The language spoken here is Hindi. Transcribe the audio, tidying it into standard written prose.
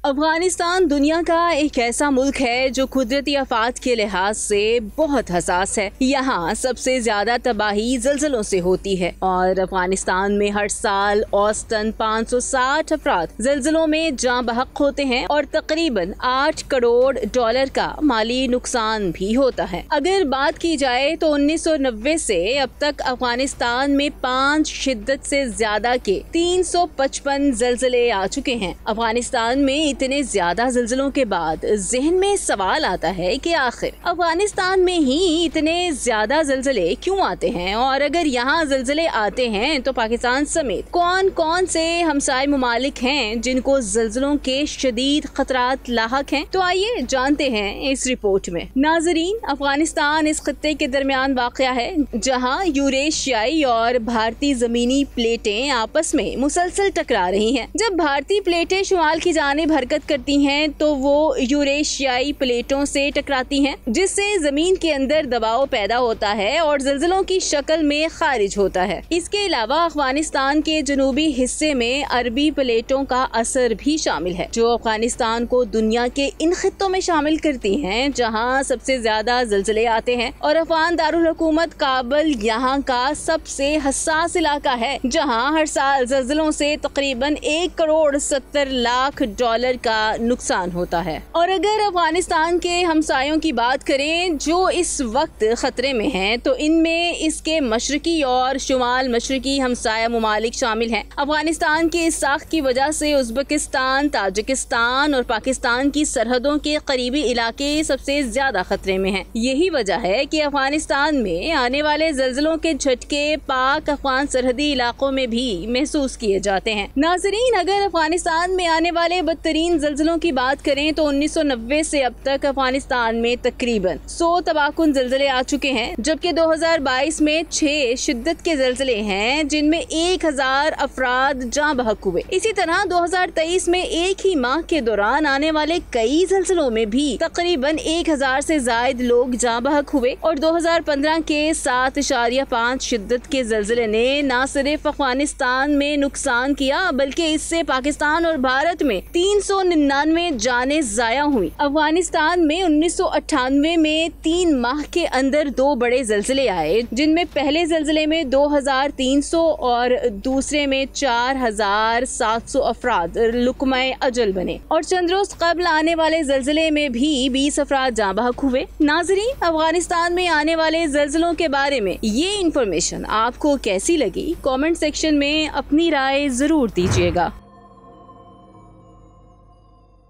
अफगानिस्तान दुनिया का एक ऐसा मुल्क है जो कुदरती आफात के लिहाज से बहुत हसास है। यहाँ सबसे ज्यादा तबाही जल्जलों से होती है और अफगानिस्तान में हर साल औसतन 560 अफराद जल्जलों में जान बहक होते हैं और तकरीबन 8 करोड़ डॉलर का माली नुकसान भी होता है। अगर बात की जाए तो 1990 से अब तक अफगानिस्तान में 5 शिद्दत से ज्यादा के 355 जल्जले आ चुके हैं। अफगानिस्तान में इतने ज्यादा ज़िलज़लों के बाद ज़हन में सवाल आता है कि आखिर अफगानिस्तान में ही इतने ज्यादा ज़िलज़ले क्यों आते हैं, और अगर यहाँ ज़िलज़ले आते हैं तो पाकिस्तान समेत कौन कौन से हमसाय मुमालिक हैं जिनको ज़िलज़लों के शदीद खतरात लाहक हैं। तो आइए जानते हैं इस रिपोर्ट में। नाजरीन, अफगानिस्तान इस खत्ते के दरमियान वाक़या है जहाँ यूरेशियाई और भारतीय जमीनी प्लेटें आपस में मुसलसल टकरा रही हैं। जब भारतीय प्लेटें शुमाल की जानिब हरकत करती हैं तो वो यूरेशियाई प्लेटों से टकराती हैं, जिससे जमीन के अंदर दबाव पैदा होता है और ज़िलज़लों की शक्ल में खारिज होता है। इसके अलावा अफगानिस्तान के जनूबी हिस्से में अरबी प्लेटों का असर भी शामिल है, जो अफगानिस्तान को दुनिया के इन खित्तों में शामिल करती हैं जहां सबसे ज्यादा ज़िलज़ले आते हैं। और अफगान दारुल हुकूमत काबुल यहाँ का सबसे हसास इलाका है, जहां हर साल ज़िलज़लों से तकरीबन 1 करोड़ 70 लाख डॉलर का नुकसान होता है। और अगर अफगानिस्तान के हमसायों की बात करें जो इस वक्त खतरे में हैं, तो इनमें इसके मशरकी और शुमाल मशरकी हमसाया मुमालिक शामिल हैं। अफगानिस्तान के इस साख की वजह से उज़्बेकिस्तान, ताजिकिस्तान और पाकिस्तान की सरहदों के करीबी इलाके सबसे ज्यादा खतरे में हैं। यही वजह है कि अफगानिस्तान में आने वाले ज़िलज़लों के झटके पाक अफगान सरहदी इलाकों में भी महसूस किए जाते हैं। नाज़रीन, अगर अफगानिस्तान में आने वाले बदतरीन ज़िलज़लों की बात करें तो 1990 से अब तक अफगानिस्तान में तकरीबन 100 तबाहकुन ज़िलज़ले आ चुके हैं, जबकि 2022 में 6 शिद्दत के ज़िलज़ले हैं जिनमें 1000 अफराद जान बहक हुए। इसी तरह 2023 में एक ही माह के दौरान आने वाले कई ज़िलज़लों में भी तकरीबन 1000 से जायद लोग जान बहक हुए। और 2015 के 7.5 शिद्दत के ज़िलज़ले ने न सिर्फ अफगानिस्तान में नुकसान किया, बल्कि इससे पाकिस्तान और भारत में 399 जानें ज़ाया हुई। अफगानिस्तान में 1998 में 3 माह के अंदर 2 बड़े ज़िलज़ले आए, जिनमें पहले ज़िलज़ले में 2300 और दूसरे में 4700 अफराद लुकमाए अजल बने। और चंद रोज कबल आने वाले ज़िलज़ले में भी 20 अफराद जान बहक हुए। नाज़रीन, अफगानिस्तान में आने वाले ज़िलज़लों के बारे में ये इन्फॉर्मेशन आपको कैसी लगी? कमेंट सेक्शन में अपनी राय जरूर दीजिएगा।